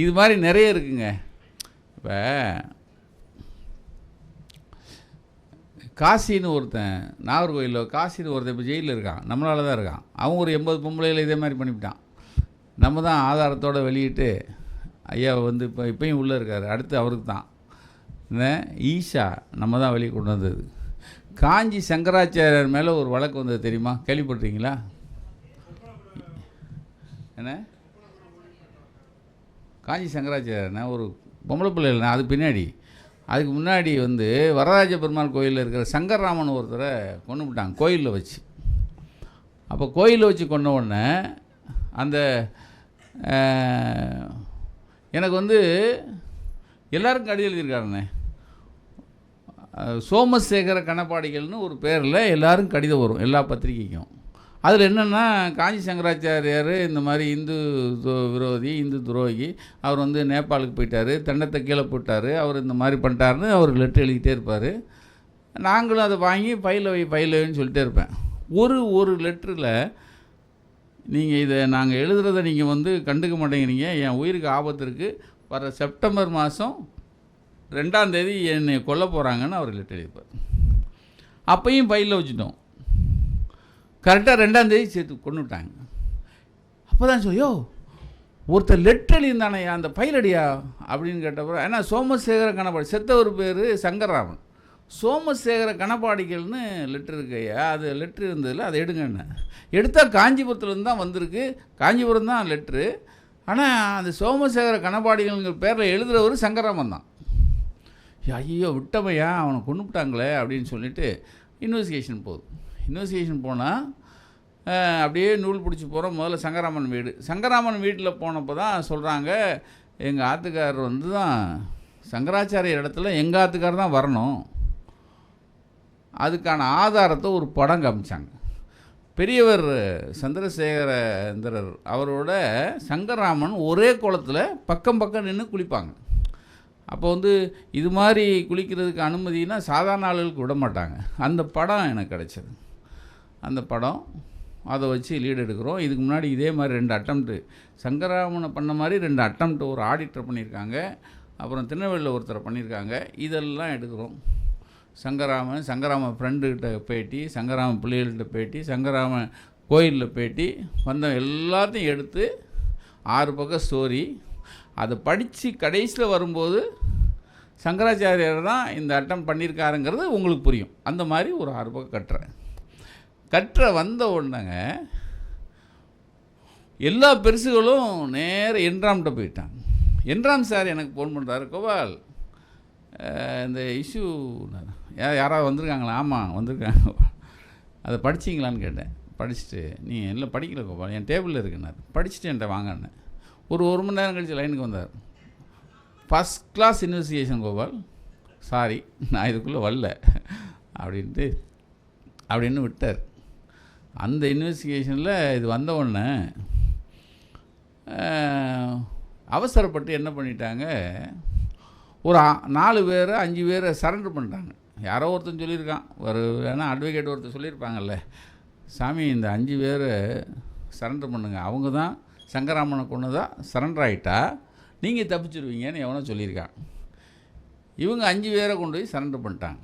இது மாதிரி நிறைய இருக்குங்க. இப்போ காசின்னு ஒருத்தன், நாகர்கோயிலில் காசின்னு ஒருத்தன் இப்போ ஜெயிலில் இருக்கான், நம்மளால தான் இருக்கான். அவன் ஒரு 80 பொம்பளையில் இதே மாதிரி பண்ணிவிட்டான். நம்ம தான் ஆதாரத்தோடு வெளியிட்டு ஐயா வந்து இப்போயும் உள்ளே இருக்கார், அடுத்து அவருக்கு தான் என்ன ஈஷா நம்ம தான் வெளியே கொண்டு வந்தது. காஞ்சி சங்கராச்சாரியர் மேலே ஒரு வழக்கு வந்தது தெரியுமா, கேள்விப்பட்டிருக்கீங்களா? என்ன காஞ்சி சங்கராச்சாரியர்னா ஒரு பொம்பளை பிள்ளை இல்லைனா அது பின்னாடி, அதுக்கு முன்னாடி வந்து வரதராஜ பெருமாள் கோயிலில் இருக்கிற சங்கர்ராமன் ஒருத்தரை கொண்டு விட்டாங்க கோயிலில் வச்சு. அப்போ கோயிலில் வச்சு கொண்ட உடனே அந்த எனக்கு வந்து எல்லாருக்கும் கடிதம் எழுதியிருக்காருண்ணே. சோமசேகர கணப்பாடிகள்னு ஒரு பேரில் எல்லோரும் கடிதம் வரும் எல்லா பத்திரிகைக்கும். அதில் என்னென்னா காஞ்சி சங்கராச்சாரியார் இந்த மாதிரி இந்து விரோதி, இந்து துரோகி, அவர் வந்து நேபாளுக்கு போயிட்டார், தண்டத்தை கீழே போட்டார், அவர் இந்த மாதிரி பண்ணிட்டாருன்னு அவர் லெட்டர் எழுதிக்கிட்டே இருப்பார். நாங்களும் அதை வாங்கி ஃபைலன்னு சொல்லிட்டே இருப்பேன். ஒரு லெட்டரில் நீங்கள் இதை நாங்கள் எழுதுகிறத நீங்கள் வந்து கண்டுக்க மாட்டேங்கிறீங்க, என் உயிருக்கு ஆபத்து இருக்குது, வர செப்டம்பர் மாதம் 2ஆம் தேதி என்னை கொல்ல போகிறாங்கன்னு அவர் லெட்டர் எழுதிப்பார். அப்பையும் ஃபைலில் வச்சுட்டோம். கரெக்டாக 2ஆம் தேதி சேர்த்து கொண்டு விட்டாங்க. அப்போ தான் சொல்லியோ ஒருத்தர் லெட்டர் எழுதியிருந்தானே அந்த ஃபைல் அடியா அப்படின்னு கேட்டப்போ, ஏன்னா சோமசேகர கணப்பாடி செத்தவர் பேர் சங்கர்ராமன், சோமசேகர கணப்பாடிகள்னு லெட்டர் இருக்கு ஐயா, அது லெட்ரு இருந்ததில்ல, அதை எடுங்கன்னு. எடுத்தால் காஞ்சிபுரத்துலேருந்து தான் வந்திருக்கு, காஞ்சிபுரம் தான் லெட்ரு. ஆனால் அந்த சோமசேகர கணப்பாடிகள்ங்கிற பேரில் எழுதுகிறவர் சங்கர்ராமன் தான். ஐயோ விட்டமையா, அவனை கொண்டு விட்டாங்களே அப்படின்னு சொல்லிட்டு இன்வெஸ்டிகேஷன் போகுது. இன்வெஸ்டிகேஷன் போனால் அப்படியே நூல் பிடிச்சி போகிறோம். முதல்ல சங்கராமன் வீடு, சங்கராமன் வீட்டில் போனப்போ தான் சொல்கிறாங்க, எங்கள் ஆத்துக்காரர் வந்து தான் சங்கராச்சாரியர் இடத்துல எங்கள் ஆத்துக்காரர் தான் வரணும். அதுக்கான ஆதாரத்தை ஒரு படம் காமிச்சாங்க. பெரியவர் சந்திரசேகரேந்திரர் அவரோட சங்கராமன் ஒரே குளத்தில் பக்கம் பக்கம் நின்று குளிப்பாங்க. அப்போ வந்து இது மாதிரி குளிக்கிறதுக்கு அனுமதினா சாதாரண ஆளுகளுக்கு விட மாட்டாங்க. அந்த படம் எனக்கு கிடச்சது. அந்த படம் அதை வச்சு லீடு எடுக்கிறோம். இதுக்கு முன்னாடி இதே மாதிரி 2 அட்டம்ப்ட்டு சங்கராமனை பண்ண மாதிரி 2 அட்டம்ப்ட்டு ஒரு ஆடிட்டர் பண்ணியிருக்காங்க, அப்புறம் திருநெல்வேலியில் ஒருத்தரை பண்ணியிருக்காங்க. இதெல்லாம் எடுக்கிறோம். சங்கராமன் ஃப்ரெண்டுக்கிட்ட பேட்டி, சங்கராமன் பிள்ளைகள்கிட்ட பேட்டி, சங்கராமன் கோயிலில் பேட்டி, வந்த எல்லாத்தையும் எடுத்து 6 பக்கம் ஸ்டோரி. அதை படித்து கடைசியில் வரும்போது சங்கராச்சாரியர் தான் இந்த அட்டம் பண்ணியிருக்காருங்கிறது உங்களுக்கு புரியும். அந்த மாதிரி ஒரு 6 பக்கம் கட்டுற வந்த உடனேங்க எல்லா பெருசுகளும் நேர என்ராம்கிட்ட போயிட்டாங்க. என்ராம் சார் எனக்கு ஃபோன் பண்ணுறாரு, கோபால் இந்த இஷ்யூ யாராவது வந்திருக்காங்களா? ஆமாம் வந்திருக்காங்க. அதை படிச்சிங்களான்னு கேட்டேன். படிச்சுட்டு நீ எல்லாம் படிக்கல கோபால், என் டேபிளில் இருக்குன்னாரு. படிச்சுட்டு என்கிட்ட வாங்கன்னு ஒரு மணி நேரம் கழிச்சு லைனுக்கு வந்தார். First class investigation Gopal, sorry நான் இதுக்குள்ளே வரல அப்படின்னு விட்டார். அந்த இன்வெஸ்டிகேஷனில் இது வந்த உடனே அவசரப்பட்டு என்ன பண்ணிட்டாங்க, ஒரு 4 பேர் 5 பேரை சரண்டர் பண்ணிட்டாங்க. யாரோ ஒருத்தன் சொல்லியிருக்கான், ஒரு வேணால் அட்வொகேட் ஒருத்தர் சொல்லியிருப்பாங்கல்ல, சாமி இந்த 5 பேரை சரண்டர் பண்ணுங்க, அவங்க தான் சங்கராமனை கொண்டதாக சரண்டர் ஆகிட்டா நீங்கள் தப்பிச்சிருவீங்கன்னு எவனோ சொல்லியிருக்கான். இவங்க 5 பேரை கொண்டு போய் சரண்டர் பண்ணிட்டாங்க.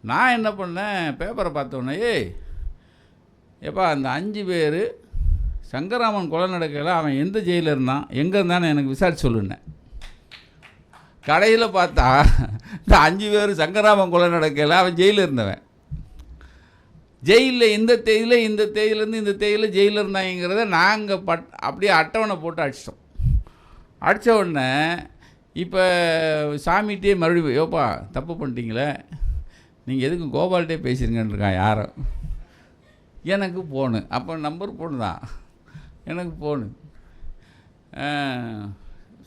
நான் என்ன பண்ணேன், பேப்பரை பார்த்தோன்னே எப்பா அந்த 5 பேர் சங்கராமன் கொலை நடக்கையில் அவன் எந்த ஜெயிலில் இருந்தான், எங்கே இருந்தான்னு எனக்கு விசாரிச்சு சொல்லுன்னேன். கடையில் பார்த்தா இந்த 5 பேர் சங்கராமன் கொலை நடக்கையில் அவன் ஜெயிலில் இருந்தவன். ஜெயிலில் இந்த தேதியிலேருந்து இந்த தேதியில் ஜெயிலில் இருந்தாங்கிறத நாங்கள் அப்படியே அட்டவணை போட்டு அடிச்சிட்டோம். அடித்த உடனே இப்போ சாமிகிட்டே மறுபடியும் யோப்பா தப்பு பண்ணிட்டீங்களே, நீங்கள் எதுக்கு கோபால்கிட்டே பேசிருங்கன்னு இருக்கான் யாரோ. எனக்கு ஃபோனு, அப்போ நம்பர் ஃபோனு தான், எனக்கு ஃபோனு.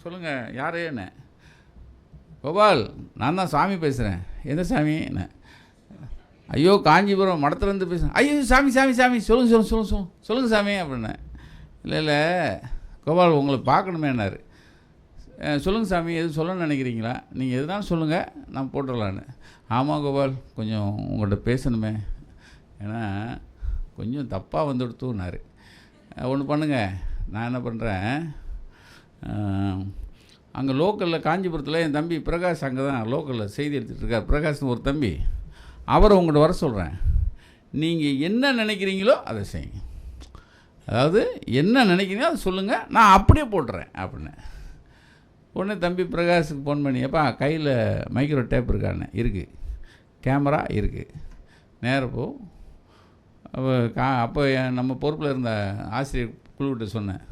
சொல்லுங்கள் யாரே என்ன? கோபால் நான் தான் சாமி பேசுகிறேன். எந்த சாமி? என்ன? ஐயோ காஞ்சிபுரம் மடத்துலேருந்து பேசுகிறேன். ஐயோ சாமி சொல்லுங்கள் சாமி அப்படின்னேன். இல்லை கோபால் உங்களை பார்க்கணுமேனாரு. சொல்லுங்கள் சாமி, எதுவும் சொல்லணும்னு நினைக்கிறீங்களா? நீங்கள் எதுனாலும் சொல்லுங்கள், நான் போட்டுடலான்னு. ஆமாம் கோபால் கொஞ்சம் உங்கள்கிட்ட பேசணுமே, ஏன்னா கொஞ்சம் தப்பாக வந்துடுத்துனாரு. ஒன்று பண்ணுங்கள், நான் என்ன பண்ணுறேன், அங்கே லோக்கலில் காஞ்சிபுரத்தில் என் தம்பி பிரகாஷ் அங்கே தான் லோக்கலில் செய்தி எடுத்துகிட்டு இருக்கார். பிரகாஷ்னு ஒரு தம்பி, அவரை உங்கள்கிட்ட வர சொல்கிறேன். நீங்கள் என்ன நினைக்கிறீங்களோ அதை செய்யுங்க. அதாவது என்ன நினைக்கிறீங்களோ அதை சொல்லுங்கள், நான் அப்படியே போட்டுறேன் அப்படின்னு. உடனே தம்பி பிரகாஷுக்கு ஃபோன் பண்ணி, எப்பா கையில் மைக்ரோ டேப் இருக்கான்னு, இருக்குது, கேமரா இருக்குது, நேரப்போ அப்போ நம்ம பொறுப்பில் இருந்த ஆசிரியர் குழுவிட்ட சொன்னேன்,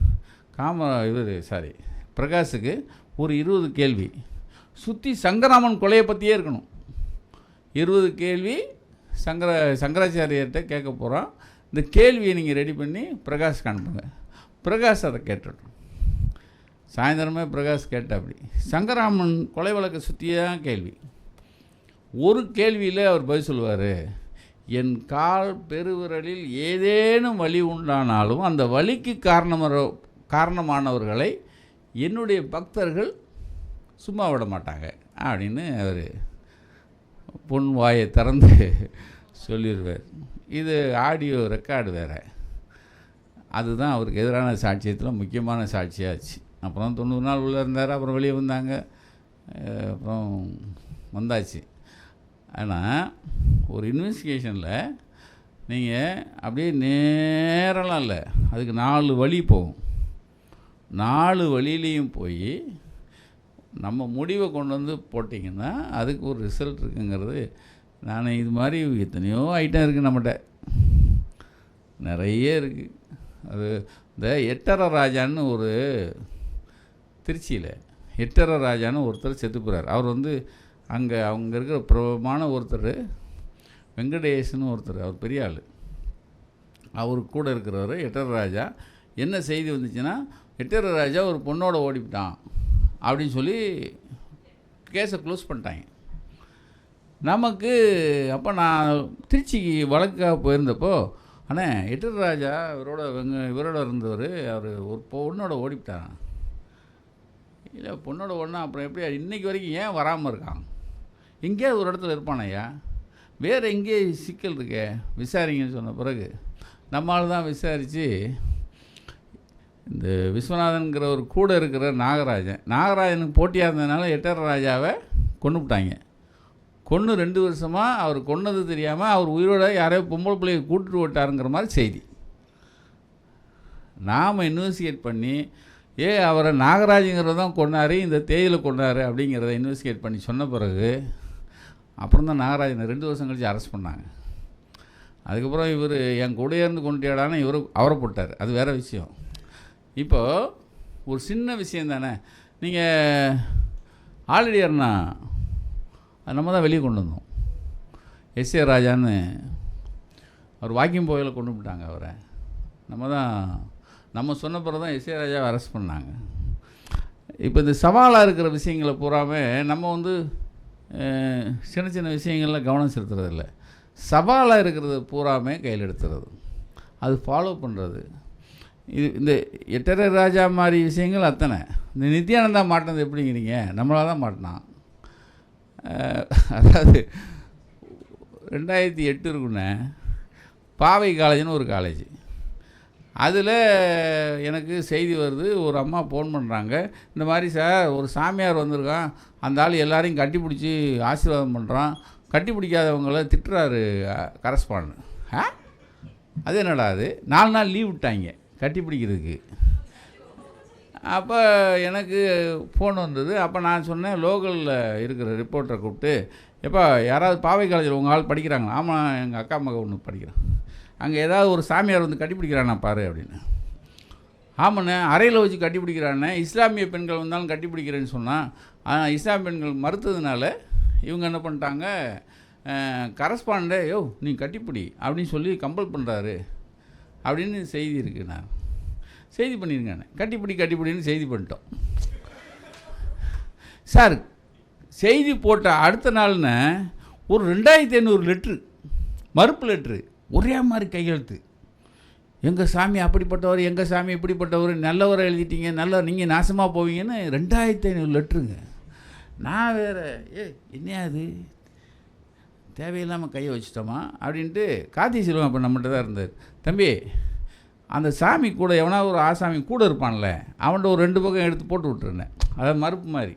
பிரகாஷுக்கு ஒரு 20 கேள்வி சுற்றி சங்கராமன் கொலையை பற்றியே இருக்கணும். 20 கேள்வி சங்கராச்சாரியர்கிட்ட கேட்க போகிறோம். இந்த கேள்வியை நீங்கள் ரெடி பண்ணி பிரகாஷ்க்கு அனுப்புங்க. பிரகாஷ் அதை கேட்டுட்டோம். சாயந்தரமே பிரகாஷ் கேட்டாப்படி சங்கராமன் கொலை வழக்கை சுற்றியே தான் கேள்வி. ஒரு கேள்வியில் அவர் பதில் சொல்லுவார், என் கால் பெருவிரலில் ஏதேனும் வலி உண்டானாலும் அந்த வலிக்கு காரணமானவர்களை என்னுடைய பக்தர்கள் சும்மா விட மாட்டாங்க அப்படின்னு அவர் பொன் வாயை திறந்து சொல்லிடுவார். இது ஆடியோ ரெக்கார்டு வேறு. அதுதான் அவருக்கு எதிரான சாட்சியத்தில் முக்கியமான சாட்சியாச்சு. அப்புறம் 90 நாள் உள்ளே இருந்தார். அப்புறம் வெளியே வந்தாங்க. அப்புறம் வந்தாச்சு. ஆனால் ஒரு இன்வெஸ்டிகேஷனில் நீங்கள் அப்படியே நேரலாம் இல்லை, அதுக்கு 4 வழி போகும். 4 வழியிலையும் போய் நம்ம முடிவை கொண்டு வந்து போட்டிங்கன்னா அதுக்கு ஒரு ரிசல்ட் இருக்குங்கிறது. நான் இது மாதிரி எத்தனையோ ஐட்டம் இருக்குது, நம்மகிட்ட நிறைய இருக்குது. அது இந்த எட்டர ராஜான்னு ஒரு திருச்சியில் எட்டர ராஜான்னு ஒருத்தர் செத்து போகிறார். அவர் அங்கே அவங்க இருக்கிற பிரபலமான ஒருத்தர் வெங்கடேஷன்னு ஒருத்தர், அவர் பெரிய ஆள். அவர் கூட இருக்கிறவர் எட்டர ராஜா. என்ன செய்தி வந்துச்சுன்னா, எட்டர ராஜா ஒரு பொண்ணோட ஓடிவிட்டான் அப்படின்னு சொல்லி கேஸை க்ளோஸ் பண்ணிட்டாங்க. நமக்கு அப்போ நான் திருச்சிக்கு வழக்காக போயிருந்தப்போ, ஆனால் எட்டர ராஜா இவரோட இருந்தவர், அவர் ஒரு பொண்ணோட ஓடிவிட்டான். இல்லை பொண்ணோட ஓடினா அப்புறம் எப்படி இன்றைக்கி வரைக்கும் ஏன் வராமல் இருக்கான்? எங்கேயாவது ஒரு இடத்துல இருப்பானையா, வேறு எங்கேயே சிக்கல் இருக்கே, விசாரிங்கன்னு சொன்ன பிறகு நம்மளால் தான் விசாரித்து இந்த விஸ்வநாதன்கிறவர் கூட இருக்கிற நாகராஜனுக்கு போட்டியாக இருந்ததுனால எட்டர ராஜாவை கொண்டுவிட்டாங்க. கொன்று 2 வருஷமாக அவர் கொன்னது தெரியாமல் அவர் உயிரோட யாரையோ பொம்பளை பிள்ளையை கூட்டுட்டு விட்டாருங்கிற மாதிரி செய்தி. நாம் இன்வெஸ்டிகேட் பண்ணி அவரை நாகராஜங்கிறத தான் கொண்டார், இந்த தேயிலை கொண்டார் அப்படிங்கிறத இன்வெஸ்டிகேட் பண்ணி சொன்ன பிறகு அப்புறம் தான் நாகராஜனை 2 வருஷம் கழிச்சு அரெஸ்ட் பண்ணாங்க. அதுக்கப்புறம் இவர் என் கூட இருந்து கொண்டுடான்னு அவரை போட்டார். அது வேறு விஷயம். இப்போது ஒரு சின்ன விஷயம் தானே. நீங்கள் ஆல்ரெடியார்னா நம்ம தான் வெளியே கொண்டு வந்தோம். எஸ்ஏ ராஜான்னு அவர் வாக்கிங் போகையில் கொண்டு விட்டாங்க. அவரை நம்ம சொன்ன பிறகு தான் எஸ்ஏ ராஜாவை அரெஸ்ட் பண்ணாங்க. இப்போ இந்த சவாலாக இருக்கிற விஷயங்களை பூராமே நம்ம சின்ன சின்ன விஷயங்களில் கவனம் செலுத்துறதில்ல. சவாலாக இருக்கிறது பூராமே கையில் எடுத்துறது, அது ஃபாலோ பண்ணுறது. இந்த எட்டர ராஜா மாதிரி விஷயங்கள் அத்தனை. இந்த நித்யானந்தா மாட்டினது எப்படிங்கிறீங்க? நம்மளால் தான் மாட்டினான். அதாவது 2008 இருக்குண்ணே, பாவை காலேஜ்னு ஒரு காலேஜ். அதில் எனக்கு செய்தி வருது, ஒரு அம்மா ஃபோன் பண்ணுறாங்க, இந்த மாதிரி சார் ஒரு சாமியார் வந்திருக்கான், அந்த ஆள் எல்லாரையும் கட்டி பிடிச்சி ஆசீர்வாதம் பண்ணுறான், கட்டி பிடிக்காதவங்கள திட்டுறாரு கரஸ்பாண்ட். அது என்னடா அது? 4 நாள் லீவ் விட்டாங்க கட்டி பிடிக்கிறதுக்கு. அப்போ எனக்கு ஃபோன் வந்தது. அப்போ நான் சொன்னேன், லோக்கலில் இருக்கிற ரிப்போர்ட்டரை கூப்பிட்டு, எப்போ யாராவது பாவை காலேஜில் உங்கள் ஆள் படிக்கிறாங்களா? ஆமாம், எங்கள் அக்கா மகன் ஒன்று படிக்கிறான், அங்கே ஏதாவது ஒரு சாமியார் வந்து கட்டி பிடிக்கிறானா பாரு அப்படின்னு. ஆமாண்ணே, அறையில் வச்சு கட்டி பிடிக்கிறானே, இஸ்லாமிய பெண்கள் வந்தாலும் கட்டி பிடிக்கிறேன்னு சொன்னான். ஆனால் இஸ்லாமிய பெண்கள் மறுத்ததுனால இவங்க என்ன பண்ணிட்டாங்க, கரஸ்பாண்டே நீ கட்டிப்பிடி அப்படின்னு சொல்லி கம்பல் பண்ணுறாரு அப்படின்னு செய்தி இருக்குது. நான் செய்தி பண்ணியிருக்கேன், கட்டிப்பிடின்னு செய்தி பண்ணிட்டோம் சார். செய்தி போட்ட அடுத்த நாள்னு ஒரு 2500 லெட்ரு, மறுப்பு லெட்ரு, ஒரே மாதிரி கையெழுத்து. எங்கள் சாமி அப்படிப்பட்டவர், எங்கள் சாமி இப்படிப்பட்டவர், நல்லவரை எழுதிட்டீங்க, நீங்கள் நாசமாக போவீங்கன்னு 2500 லெட்ருங்க. நான் வேறு என்ன அது தேவையில்லாமல் கையை வச்சுட்டோமா அப்படின்ட்டு கார்த்திக் செல்வம் அப்போ நம்மகிட்ட தான் இருந்தார். தம்பி அந்த சாமி கூட எவனா ஒரு ஆசாமி கூட இருப்பான்ல, அவன்கிட்ட ஒரு 2 பக்கம் எடுத்து போட்டு விட்டுருந்தேன். அதாவது மறுப்பு மாதிரி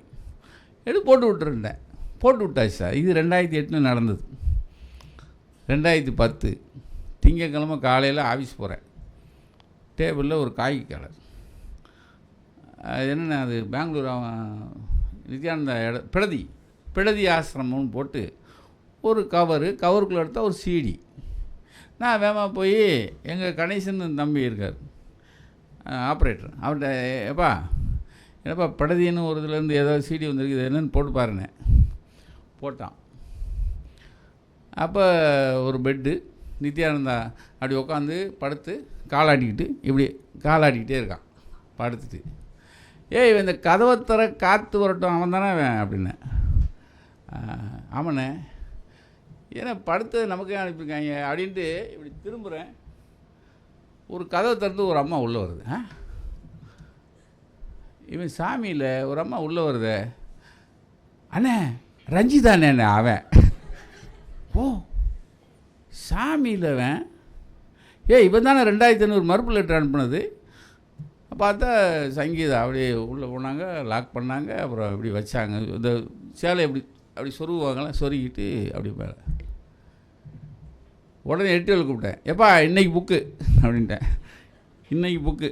எடுத்து போட்டு விட்டுருந்தேன். போட்டு விட்டாச்சு சார். இது 2008 நடந்தது. 2010 திங்கக்கிழமை காலையில் ஆஃபீஸ் போகிறேன். டேபிளில் ஒரு காய்கறி கடை. அது என்னென்ன, அது பெங்களூர் நித்யானந்த பிடதி ஆசிரமம்னு போட்டு ஒரு கவருக்குள்ளே எடுத்தால் ஒரு சீடி. நான் வேகமாக போய் எங்கள் கணேசன் தம்பி இருக்கார், ஆப்ரேட்டர், அவர்கிட்ட என்னப்பா பிடதின்னு ஒரு இதுலேருந்து ஏதாவது சீடி வந்துருக்குது என்னென்னு போட்டு பாருங்க. போட்டான். அப்போ ஒரு பெட்டு, நித்யானந்தா அப்படி உட்காந்து படுத்து காலாட்டிக்கிட்டு இப்படி காலாட்டிக்கிட்டே இருக்கான் படுத்துட்டு. ஏய் இந்த கதவை தர காற்று வரட்டும் அவன் தானே அவன் அப்படின்னு. ஆமாண்ணே, ஏன்னா படுத்தது நமக்கே அனுப்பியிருக்காங்க அப்படின்ட்டு இப்படி திரும்புகிறேன். ஒரு கதவை திறந்து ஒரு அம்மா உள்ளே வருது. இவன் சாமியில் ஒரு அம்மா உள்ளே வருது. அண்ணே ரஞ்சிதானே அவன். ஓ சாமியில் அவன். இவன் தானே 2500 மறுப்பு லெட்டர் அனுப்புனது. பார்த்தா சங்கீதா அப்படியே உள்ளே போனாங்க, லாக் பண்ணாங்க, அப்புறம் இப்படி வச்சாங்க. இந்த சேலை அப்படி சொருகுவாங்களாம், சொருகிட்டு அப்படி மேலே. உடனே எட்டிவல் கூப்பிட்டேன். எப்பா இன்றைக்கி புக்கு அப்படின்ட்டேன். இன்றைக்கி புக்கு,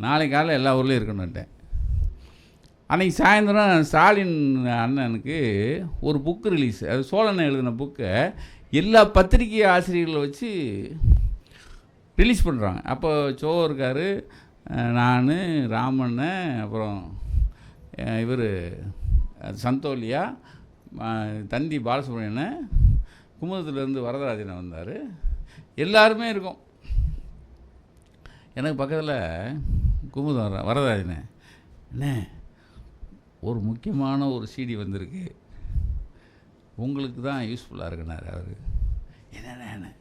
நாளைக்கு காலையில் எல்லா ஊர்லேயும் இருக்கணுன்ட்டேன். அன்றைக்கி சாயந்தரம் ஸ்டாலின் அண்ணனுக்கு ஒரு புக்கு ரிலீஸ். அது சோழனை எழுதின புக்கை எல்லா பத்திரிகை ஆசிரியர்களை வச்சு ரிலீஸ் பண்ணுறாங்க. அப்போ சோ இருக்கார், நான், ராமண்ணன், அப்புறம் இவர் சந்தோலியா, தந்தி பாலசுப்ரமணியன், குமுதத்துலேருந்து வரதராஜனை வந்தார், எல்லாருமே இருக்கும். எனக்கு பக்கத்தில் குமுதம் வரதராஜனை, அண்ணே ஒரு முக்கியமான ஒரு சீடி வந்திருக்கு, உங்களுக்கு தான் யூஸ்ஃபுல்லாக இருக்குனார் அவர். என்னென்ன,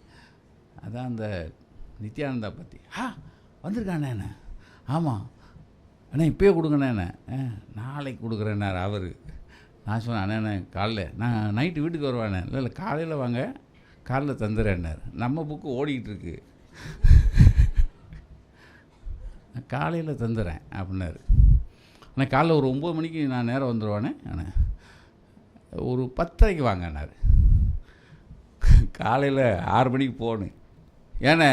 அதான் அந்த நித்யானந்தா பற்றி. வந்திருக்காண்ணே. ஆமாம் அண்ணே, இப்போயே கொடுங்கண்ணே. நாளைக்கு கொடுக்குறேன்னார் அவர். நான் சொன்னேன், அண்ணே காலைல நான் நைட்டு வீட்டுக்கு வருவானே. இல்லை காலையில் வாங்க, காலைல தந்துடுறேன்னார். நம்ம புக்கு ஓடிக்கிட்டு இருக்கு, காலையில் தந்துடுறேன் அப்படின்னாரு. ஆனால் காலைல ஒரு 9 மணிக்கு நான் நேரம் வந்துடுவானே. ஆனால் ஒரு 10:30க்கு வாங்கன்னார். காலையில் 6 மணிக்கு போகணும். ஏன்னா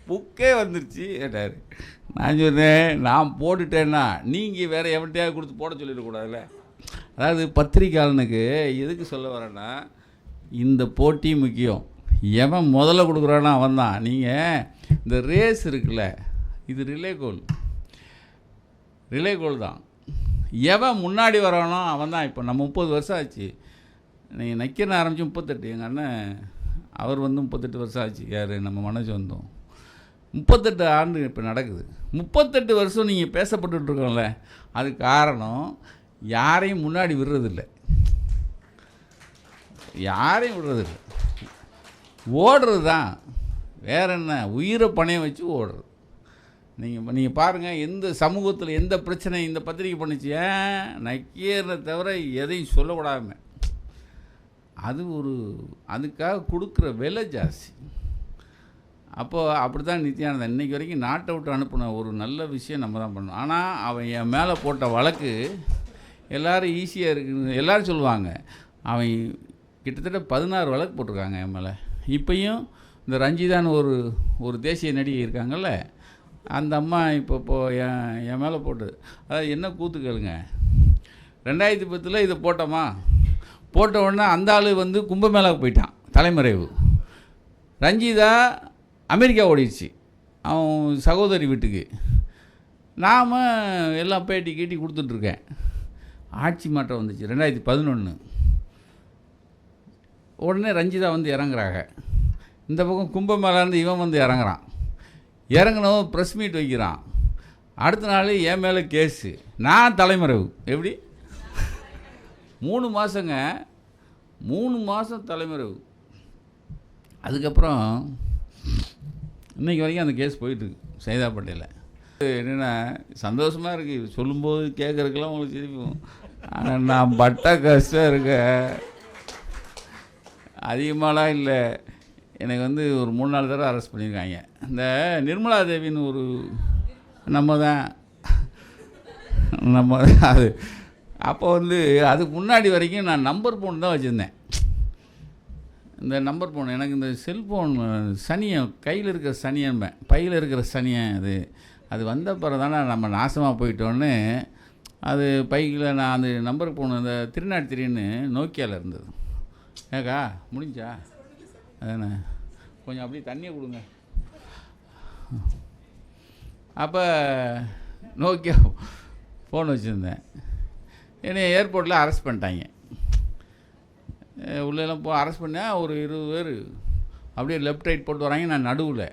புக்கே வந்துருச்சு கேட்டார். நான் சொன்னேன், நான் போட்டுட்டேன்னா நீங்கள் வேறு எவன்ட்டையாவது கொடுத்து போட சொல்லிடக்கூடாதுல்ல. அதாவது பத்திரிக்கையாளனுக்கு எதுக்கு சொல்ல வரேன்னா, இந்த போட்டி முக்கியம். எவன் முதல்ல கொடுக்குறானோ அவன் தான். நீங்கள் இந்த ரேஸ் இருக்குல்ல, இது ரிலே கோல் தான். எவன் முன்னாடி வரானோ அவன் தான். இப்போ நம்ம 30 வருஷம் ஆச்சு. நீங்கள் நக்கிற ஆரம்பித்து 38. எங்கள் அண்ணன் அவர் வந்து 38 வருஷம் ஆச்சு. யார், நம்ம மனோஜ் வந்தோம். 38 ஆண்டு இப்போ நடக்குது. 38 வருஷம் நீங்கள் பேசப்பட்டுருக்கோம்ல, அது காரணம் யாரையும் முன்னாடி விடுறதில்லை, ஓடுறது தான். வேற என்ன, உயிரை பணையம் வச்சு ஓடுறது. நீங்கள் பாருங்கள், எந்த சமூகத்தில் எந்த பிரச்சனை இந்த பத்திரிக்கை பண்ணிச்சு, நக்கீரனை தவிர எதையும் சொல்லக்கூடாம. அது அதுக்காக கொடுக்குற விலை ஜாஸ்தி. அப்போது அப்படி தான் நித்யானந்தா இன்றைக்கி வரைக்கும் நாட்டை விட்டு அனுப்பின ஒரு நல்ல விஷயம் நம்ம தான் பண்ணணும். ஆனால் அவன் என் மேலே போட்ட வழக்கு எல்லோரும் ஈஸியாக இருக்குன்னு எல்லோரும் சொல்லுவாங்க. அவன் கிட்டத்தட்ட 16 வழக்கு போட்டிருக்காங்க என் மேலே. இப்போயும் இந்த ரஞ்சிதான்னு ஒரு தேசிய நடிகை இருக்காங்கல்ல, அந்த அம்மா இப்போ என் மேலே போட்டது. அதாவது என்ன கூத்து கேளுங்க. 2010 இதை போட்ட உடனே அந்த ஆள் வந்து கும்பமேளாவுக்கு போயிட்டான், தலைமறைவு. ரஞ்சிதா அமெரிக்கா ஓடிடுச்சு அவன் சகோதரி வீட்டுக்கு. நாம் எல்லாம் பேட்டி கீட்டி கொடுத்துட்ருக்கேன். ஆட்சி மாற்றம் வந்துச்சு 2011. உடனே ரஞ்சிதா வந்து இறங்குறாங்க. இந்த பக்கம் கும்பமேளாருந்து இவன் வந்து இறங்கினவன் ப்ரெஸ் மீட் வைக்கிறான். அடுத்த நாள் என் மேலே கேஸு, நான் தலைமறைவு. எப்படி 3 மாதங்க, 3 மாதம் தலைமறைவு. அதுக்கப்புறம் இன்றைக்கி வரைக்கும் அந்த கேஸ் போயிட்டுருக்கு சைதாப்பேட்டையில். என்னென்னா சந்தோஷமாக இருக்குது, சொல்லும்போது கேட்குறதுக்கெல்லாம் உங்களுக்கு சிரிப்போம். ஆனால் நான் பட்ட கஷ்டம் இருக்க. அதிகமாகலாம் இல்லை. எனக்கு வந்து ஒரு 3-4 தடவை அரெஸ்ட் பண்ணியிருக்காங்க. இந்த நிர்மலா தேவின்னு ஒரு நம்ம தான் அது. அப்போ வந்து அதுக்கு முன்னாடி வரைக்கும் நான் நம்பர் ஃபோன் தான் வச்சுருந்தேன். இந்த நம்பர் ஃபோன் எனக்கு இந்த செல்ஃபோன் சனியம் கையில் இருக்கிற சனியன்பேன், பையில் இருக்கிற சனியன் அது வந்த பிறகு தானே நம்ம நாசமாக போயிட்டோன்னு அது பைக்கில் நான் அந்த நம்பருக்கு போகணும். அந்த 303ன்னு நோக்கியாவில் இருந்தது. ஏக்கா முடிஞ்சா அதானே, கொஞ்சம் அப்படியே தண்ணியை கொடுங்க. அப்போ நோக்கியா ஃபோன் வச்சுருந்தேன். என்னை ஏர்போர்ட்டில் அரெஸ்ட் பண்ணிட்டாங்க. உள்ளெல்லாம் அரெஸ்ட் பண்ணால் ஒரு 20 பேர் அப்படியே லெஃப்ட் ரைட் போட்டு வராங்க. நான் நடுவில்,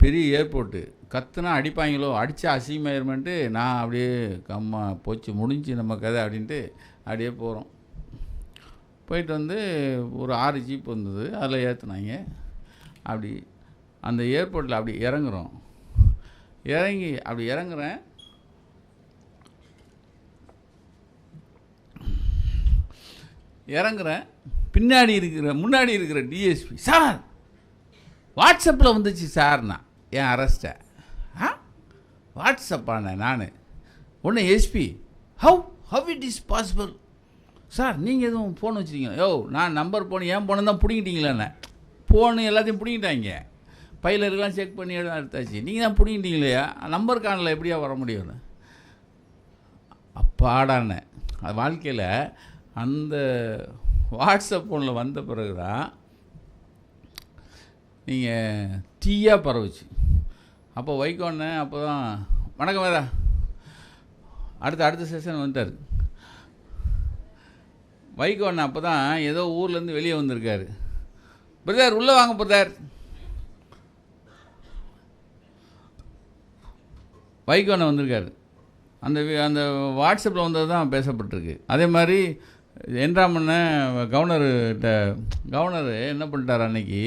பெரிய ஏர்போர்ட்டு, கத்துனா அடிப்பாங்களோ, அடித்தா அசிங்கமாயிருமென்ட்டு நான் அப்படியே கம்மா போச்சு முடிஞ்சு நம்ம கதை அப்படின்ட்டு அப்படியே போகிறோம். போயிட்டு வந்து ஒரு 6 ஜீப் வந்தது, அதில் ஏற்றுனாங்க. அப்படி அந்த ஏர்போர்ட்டில் அப்படி இறங்குறோம். அப்படி இறங்குறேன். முன்னாடி இருக்கிற டிஎஸ்பி, சார் வாட்ஸ்அப்பில் வந்துச்சு சார்னா என் அரெஸ்ட்டை. வாட்ஸ்அப்பாண்ணே நான் ஒன்று SP, how it is possible sir, நீங்கள் எதுவும் ஃபோன் வச்சுருக்கீங்க? நான் நம்பர் ஃபோன் ஏன் ஃபோனை தான் பிடிங்கிட்டீங்களாண்ணே. ஃபோனு எல்லாத்தையும் பிடிங்கிட்டாங்க, பையில் இருக்கலாம் செக் பண்ணி எடுத்தாச்சு, நீங்கள் தான் பிடிங்கிட்டீங்களையா, நம்பர் காணல எப்படியா வர முடியும்னு. அப்பாடாண்ணே, அது வாழ்க்கையில் அந்த வாட்ஸ்அப் ஃபோனில் வந்த பிறகு தான் நீங்கள் டீயாக பரவுச்சு. அப்போ வைகோண்ணே அப்போ தான் வணக்கம் வேதா அடுத்த செஷன் வந்துட்டார். வைகோண்ணே அப்போ தான் ஏதோ ஊர்லேருந்து வெளியே வந்திருக்காரு. பிரதர் உள்ளே வாங்க பிரதர். வைகோண்ணே வந்திருக்காரு. அந்த வாட்ஸ்அப்பில் வந்தது தான் பேசப்பட்டிருக்கு. அதே மாதிரி என்ராமண்ணே கவர்னர் என்ன பண்ணிட்டார் அன்னைக்கு,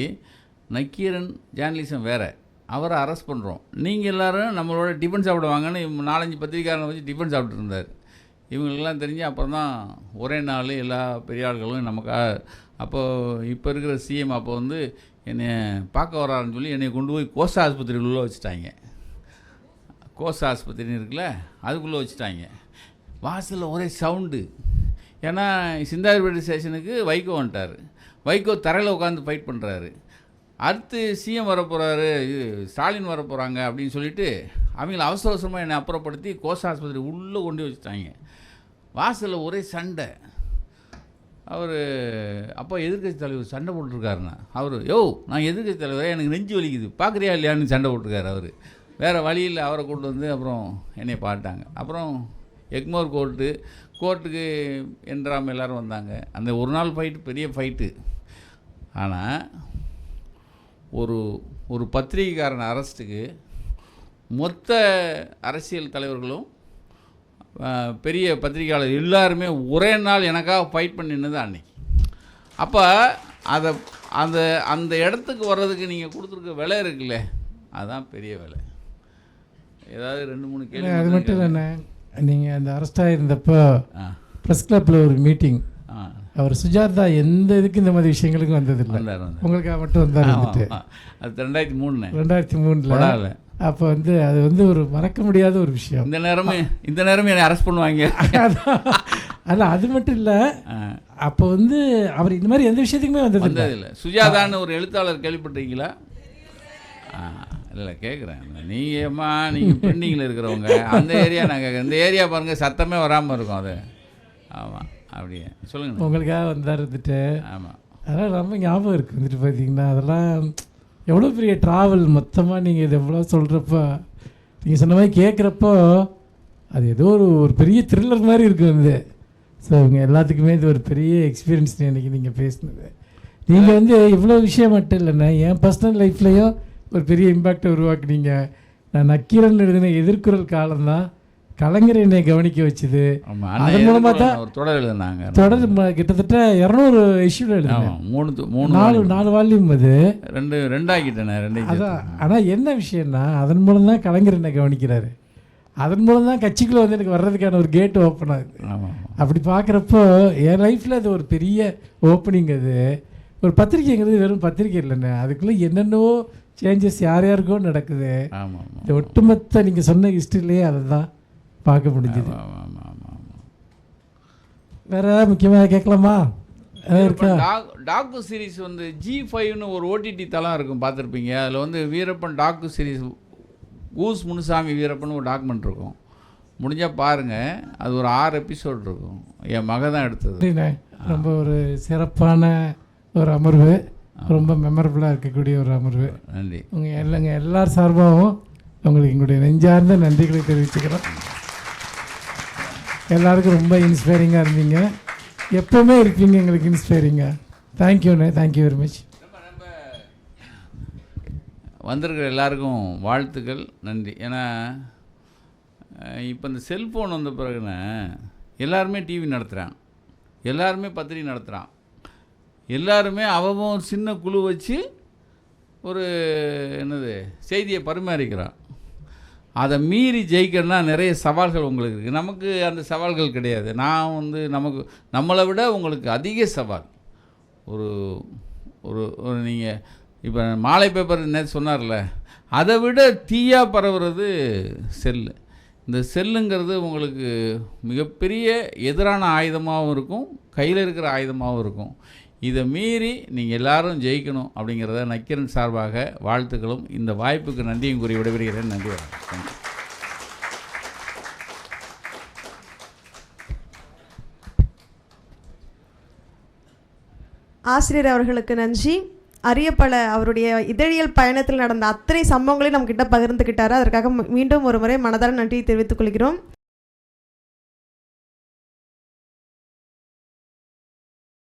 நக்கீரன் ஜேர்னலிசம் வேறு, அவரை அரெஸ்ட் பண்ணுறோம், நீங்கள் எல்லோரும் நம்மளோட டிஃபன் சாப்பிட வாங்கன்னு 4-5 பத்திரிக்கையாளரை வச்சு டிஃபன் சாப்பிட்டு இருந்தார். இவங்களுக்கெல்லாம் தெரிஞ்சு அப்புறம் தான் ஒரே நாள் எல்லா பெரிய ஆட்களும் நமக்கு. அப்போது இப்போ இருக்கிற சிஎம் அப்போ வந்து என்னை பார்க்க வராருன்னு சொல்லி என்னை கொண்டு போய் கோசா ஆஸ்பத்திரியில் உள்ளே வச்சுட்டாங்க. கோசா ஆஸ்பத்திரின்னு இருக்குல்ல, அதுக்குள்ளே வச்சுட்டாங்க. வாசலில் ஒரே சவுண்டு. ஏன்னா சிந்தாதிரிப்பேட்டை ஸ்டேஷனுக்கு வைகோ வந்துட்டார். வைகோ தரையில் உட்காந்து ஃபைட் பண்ணுறாரு. அடுத்து சிஎம் வரப்போகிறாரு, ஸ்டாலின் வரப்போகிறாங்க அப்படின்னு சொல்லிட்டு அவங்கள அவசரமாக என்னை அப்புறப்படுத்தி கோசா ஆஸ்பத்திரி உள்ளே கொண்டு வச்சுட்டாங்க. வாசலில் ஒரே சண்டை. அவர் அப்போ எதிர்கட்சி தலைவர் சண்டை போட்டிருக்காருண்ணா. அவர் நான் எதிர்கட்சி தலைவர், எனக்கு நெஞ்சு வலிக்குது, பார்க்குறியா இல்லையான்னு சண்டை போட்டிருக்காரு. அவர் வேறு வழியில் அவரை கொண்டு வந்து அப்புறம் என்னை பாட்டாங்க. அப்புறம் எக்மோர் கோர்ட்டுக்கு என்றாமல் எல்லோரும் வந்தாங்க. அந்த ஒரு நாள் ஃபைட்டு பெரிய ஃபைட்டு. ஆனால் ஒரு பத்திரிகைக்காரன் அரெஸ்ட்டுக்கு மொத்த அரசியல் தலைவர்களும் பெரிய பத்திரிகையாளர் எல்லாருமே ஒரே நாள் எனக்காக ஃபைட் பண்ணினது அன்னைக்கு. அப்போ அந்த இடத்துக்கு வர்றதுக்கு நீங்கள் கொடுத்துருக்க விலை இருக்குல்ல, அதுதான் பெரிய விலை. ஏதாவது 2-3 கேள்வி. அது மட்டும் இல்லைண்ணே, நீங்கள் அந்த அரெஸ்டாக இருந்தப்போ ப்ரெஸ் கிளப்பில் ஒரு மீட்டிங், அவர் சுஜாதா எந்த இதுக்கு இந்த மாதிரி விஷயங்களுக்கும் வந்ததில்லை, உங்களுக்காக மட்டும் வந்தார். வந்துட்டு அது 2003 அப்போ வந்து அது வந்து ஒரு மறக்க முடியாத ஒரு விஷயம். இந்த நேரமே என்னை அரெஸ்ட் பண்ணுவாங்க. அதான் அது மட்டும் இல்லை, அப்போ வந்து அவர் இந்த மாதிரி எந்த விஷயத்துக்குமே வந்ததில்லை. சுஜாதான்னு ஒரு எழுத்தாளர் கேள்விப்பட்டிருக்கீங்களா? இல்லை கேட்குறேன், நீங்கள் பெண்டிங்கில் இருக்கிறவங்க அந்த ஏரியா நாங்கள் இந்த ஏரியா பாருங்கள், சத்தமே வராமல் இருக்கும் அது. ஆமாம், அப்படியே சொல்லுங்கள். உங்களுக்காக வந்தார் வந்துட்டு. ஆமாம், அதெல்லாம் ரொம்ப ஞாபகம் இருக்குது வந்துட்டு. பார்த்தீங்கன்னா அதெல்லாம் எவ்வளோ பெரிய ட்ராவல் மொத்தமாக. நீங்கள் இது எவ்வளோ சொல்கிறப்ப, நீங்கள் சொன்ன மாதிரி கேட்குறப்போ அது ஏதோ ஒரு பெரிய த்ரில்லர் மாதிரி இருக்கும் வந்து. ஸோ இவங்க எல்லாத்துக்குமே இது ஒரு பெரிய எக்ஸ்பீரியன்ஸ் இன்றைக்கி நீங்கள் பேசுனது. நீங்கள் வந்து இவ்வளோ விஷயம் மட்டும் இல்லைண்ணா, என் பர்சனல் லைஃப்லேயும் ஒரு பெரிய இம்பேக்டை உருவாக்குனீங்க. நான் நக்கீரன் எழுதின எதிர்குறல் காலம்தான் கலைஞர் என்னை கவனிக்க வச்சுது. அதன் மூலமாக தான் தொடர் கிட்டத்தட்ட 200 இஷ்யூவில் எழுதினேன். 4 வால்யூம் அது 2 ஆகிட்டேன். அதான். ஆனால் என்ன விஷயம்னா அதன் மூலம் தான் கலைஞர் என்னை கவனிக்கிறாரு. அதன் மூலம் தான் கட்சிக்குள்ளே வந்து எனக்கு வர்றதுக்கான ஒரு கேட் ஓப்பன் ஆகுது. ஆமாம். அப்படி பார்க்குறப்போ என் லைஃப்பில் அது ஒரு பெரிய ஓப்பனிங். அது ஒரு பத்திரிக்கைங்கிறது வெறும் பத்திரிக்கை இல்லைண்ணே, அதுக்குள்ளே என்னென்னவோ சேஞ்சஸ் யார் யாருக்கோ நடக்குது. ஆமாம். இந்த ஒட்டுமொத்த நீங்கள் சொன்ன ஹிஸ்ட்ரியிலேயே அதை தான் பார்க்க முடிஞ்சுது. வேறு ஏதாவது முக்கியமாக கேட்கலாமா? இருக்கா? டாக்கு சீரிஸ் வந்து G5ன்னு ஒரு ஓடிடி தளம் இருக்கும், பார்த்துருப்பீங்க. அதில் வந்து வீரப்பன் டாக்கு சீரிஸ் ஊஸ் முனுசாமி வீரப்பன் ஒரு டாக்குமெண்ட் இருக்கும், முடிஞ்சால் பாருங்கள். அது ஒரு 6 எபிசோட் இருக்கும். என் மக தான் எடுத்தது. ரொம்ப ஒரு சிறப்பான ஒரு அமர்வு, ரொம்ப மெமரபுளாக இருக்கக்கூடிய ஒரு அமர்வு. நன்றி. உங்கள் எல்லார் சார்பாகவும் உங்களுக்கு எங்களுடைய நெஞ்சார்ந்த நன்றிகளை தெரிவிச்சுக்கிறோம். எல்லாருக்கும் ரொம்ப இன்ஸ்பைரிங்காக இருந்தீங்க, எப்போவுமே இருப்பீங்க எங்களுக்கு இன்ஸ்பைரிங்காக. தேங்க்யூண்ணே, தேங்க்யூ வெரி மச். வந்திருக்கிற எல்லாருக்கும் வாழ்த்துக்கள், நன்றி. ஏன்னா இப்போ இந்த செல்ஃபோன் வந்த பிறகுன்னு எல்லாருமே டிவி நடத்துகிறான், எல்லாருமே பத்திரிகை நடத்துகிறான், எல்லாருமே அவன் ஒரு சின்ன குழு வச்சு ஒரு செய்தியை பரிமாறிக்கிறான். அதை மீறி ஜெயிக்கணும்னா நிறைய சவால்கள் உங்களுக்கு இருக்குது. நமக்கு அந்த சவால்கள் கிடையாது. நான் வந்து நம்மளை விட உங்களுக்கு அதிக சவால். ஒரு ஒரு நீங்கள் இப்போ மாலை பேப்பர் நேற்று சொன்னார்ல, அதை விட தீயாக பரவுறது செல்லு. இந்த செல்லுங்கிறது உங்களுக்கு மிகப்பெரிய எதிரான ஆயுதமாகவும் இருக்கும், கையில் இருக்கிற ஆயுதமாகவும் இருக்கும். இதை மீறி நீங்கள் எல்லாரும் ஜெயிக்கணும் அப்படிங்கிறத நக்கீரன் சார்பாக வாழ்த்துக்களும் இந்த வாய்ப்புக்கு நன்றியும் கூறி விடைபெறுகிறேன். நன்றி. தேங்க்யூ. ஆசிரியர் அவர்களுக்கு நன்றி. அரியப்பல அவருடைய இதழியல் பயணத்தில் நடந்த அத்தனை சம்பவங்களையும் நம்ம கிட்ட பகிர்ந்துக்கிட்டாரு. அதற்காக மீண்டும் ஒரு முறை மனதார நன்றியை தெரிவித்துக் கொள்கிறோம்.